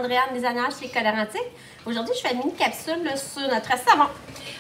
Andréane Designer chez Colorantic. Aujourd'hui, je fais une mini capsule là, sur notre savon.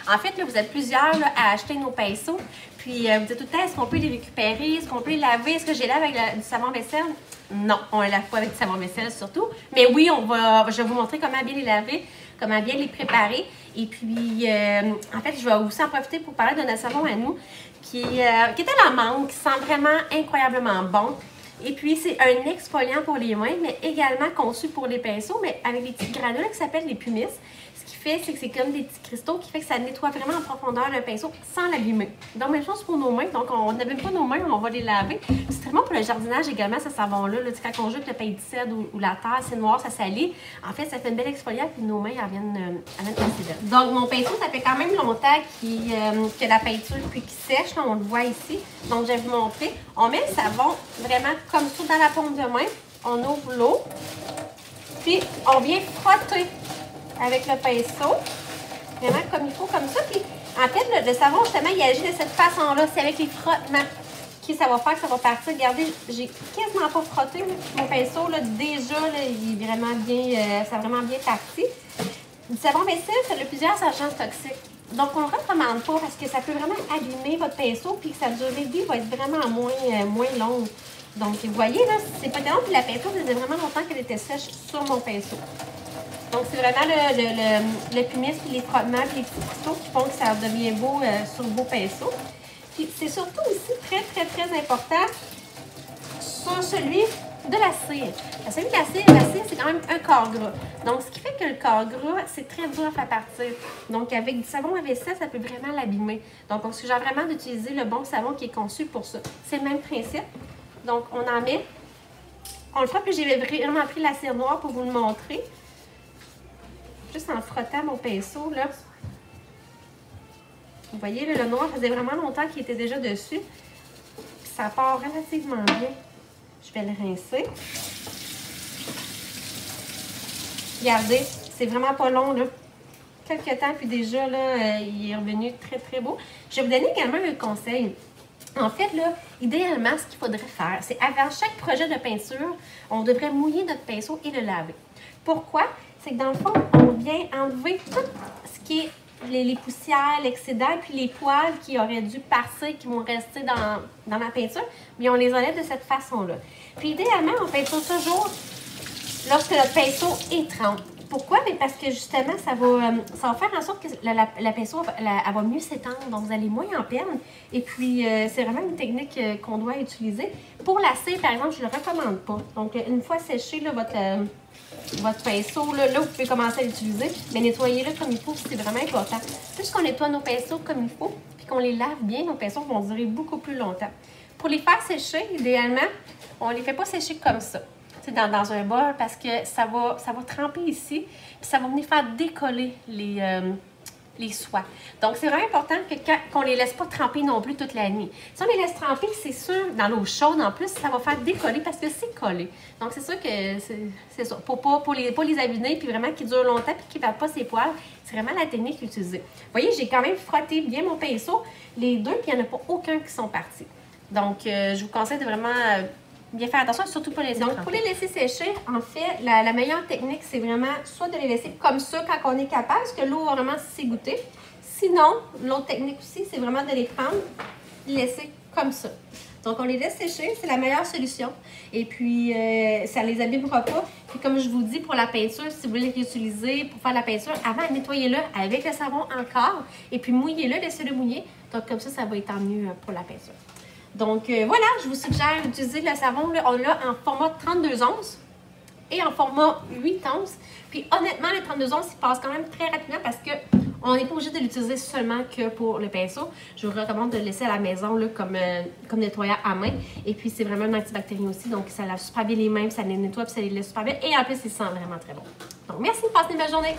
En fait, là, vous êtes plusieurs là, à acheter nos pinceaux. Puis, vous dites tout le temps, est-ce qu'on peut les récupérer? Est-ce qu'on peut les laver? Est-ce que je les lave avec du savon vaisselle? Non, on ne les lave pas avec du savon vaisselle surtout. Mais oui, je vais vous montrer comment bien les laver, comment bien les préparer. Et puis, en fait, je vais aussi en profiter pour parler de notre savon à nous qui est à la menthe, qui sent vraiment incroyablement bon. Et puis, c'est un exfoliant pour les mains, mais également conçu pour les pinceaux, mais avec des petits granules qui s'appellent les pumices. Ce qui fait, c'est que c'est comme des petits cristaux qui fait que ça nettoie vraiment en profondeur le pinceau sans l'abîmer. Donc, même chose pour nos mains. Donc, on n'abîme pas nos mains, on va les laver. C'est très bon pour le jardinage également, ce savon-là. Quand on jette le pain de cèdre ou la terre, c'est noir, ça salit. En fait, ça fait une belle exfoliante, puis nos mains, elles viennent passer belles. Donc, mon pinceau, ça fait quand même longtemps que la peinture, puis qu'il sèche. Là, on le voit ici. Donc, je vais vous montrer. On met le savon vraiment comme ça dans la paume de main. On ouvre l'eau. Puis, on vient frotter avec le pinceau. Vraiment comme il faut, comme ça. Puis, en fait, le savon, justement, il agit de cette façon-là. C'est avec les frottements que ça va faire que ça va partir. Regardez, j'ai quasiment pas frotté là, mon pinceau. Là, déjà, là, il est vraiment bien, ça a vraiment bien parti. Du savon vaisselle, ça a plusieurs agents toxiques. Donc, on ne le recommande pas parce que ça peut vraiment abîmer votre pinceau puis que sa durée de vie va être vraiment moins longue. Donc, vous voyez, là, c'est pas tellement. Puis la pinceau, ça faisait vraiment longtemps qu'elle était sèche sur mon pinceau. Donc, c'est vraiment le pumice, puis les frottements, puis les petits cristaux qui font que ça devient beau sur vos pinceaux. Puis, c'est surtout aussi très important sur celui de la cire. Celui de la cire, c'est quand même un corps gras. Donc, ce qui fait que le corps gras, c'est très dur à faire partir. Donc, avec du savon à vaisselle, ça peut vraiment l'abîmer. Donc, on suggère vraiment d'utiliser le bon savon qui est conçu pour ça. C'est le même principe. Donc, on en met. On le fera, puis j'ai vraiment pris la cire noire pour vous le montrer. Juste en frottant mon pinceau, là. Vous voyez, là, le noir faisait vraiment longtemps qu'il était déjà dessus. Puis ça part relativement bien. Je vais le rincer. Regardez, c'est vraiment pas long, là. Quelques temps, puis déjà, là, il est revenu très beau. Je vais vous donner également un conseil. En fait, là, idéalement, ce qu'il faudrait faire, c'est avant chaque projet de peinture, on devrait mouiller notre pinceau et le laver. Pourquoi? C'est que dans le fond, on vient enlever tout ce qui est les poussières, l'excédent, puis les poils qui auraient dû partir, qui vont rester dans la peinture, mais on les enlève de cette façon-là. Puis idéalement, on peinture toujours lorsque notre pinceau est trempe. Pourquoi? Bien parce que justement, ça va faire en sorte que la pinceau elle va mieux s'étendre, donc vous allez moins en perdre. Et puis, c'est vraiment une technique qu'on doit utiliser. Pour la cire, par exemple, je ne le recommande pas. Donc, une fois séché là, votre pinceau, là, vous pouvez commencer à l'utiliser, mais nettoyez-le comme il faut, c'est vraiment important. Plus qu'on nettoie nos pinceaux comme il faut, puis qu'on les lave bien, nos pinceaux vont durer beaucoup plus longtemps. Pour les faire sécher, idéalement, on ne les fait pas sécher comme ça. Dans un bol parce que ça va tremper ici puis ça va venir faire décoller les soies. Donc, c'est vraiment important qu'on ne les laisse pas tremper non plus toute la nuit. Si on les laisse tremper, c'est sûr, dans l'eau chaude en plus, ça va faire décoller parce que c'est collé. Donc, c'est sûr que c'est ça. Pour pas les abîmer puis vraiment qu'ils durent longtemps puis qu'ils ne perdent pas ses poils, c'est vraiment la technique utilisée. Vous voyez, j'ai quand même frotté bien mon pinceau, les deux, puis il n'y en a pas aucun qui sont partis. Donc, je vous conseille de vraiment bien faire attention, surtout pas les laisser. Donc, pour les laisser sécher, en fait, la meilleure technique, c'est vraiment soit de les laisser comme ça quand on est capable, parce que l'eau va vraiment s'égoutter. Sinon, l'autre technique aussi, c'est vraiment de les prendre, les laisser comme ça. Donc, on les laisse sécher, c'est la meilleure solution. Et puis, ça ne les abîmera pas. Puis, comme je vous dis, pour la peinture, si vous voulez les utiliser pour faire la peinture, avant, nettoyez-le avec le savon encore. Et puis, mouillez-le, laissez-le mouiller. Donc, comme ça va être mieux pour la peinture. Donc, voilà, je vous suggère d'utiliser le savon. Là, on l'a en format 32 onces et en format 8 onces. Puis, honnêtement, les 32 onces, ils passent quand même très rapidement parce qu'on n'est pas obligé de l'utiliser seulement que pour le pinceau. Je vous recommande de le laisser à la maison là, comme nettoyant à main. Et puis, c'est vraiment un antibactérien aussi. Donc, ça lave super bien les mains, ça les nettoie, puis ça les laisse super bien. Et en plus, il sent vraiment très bon. Donc, merci, passez une belle journée.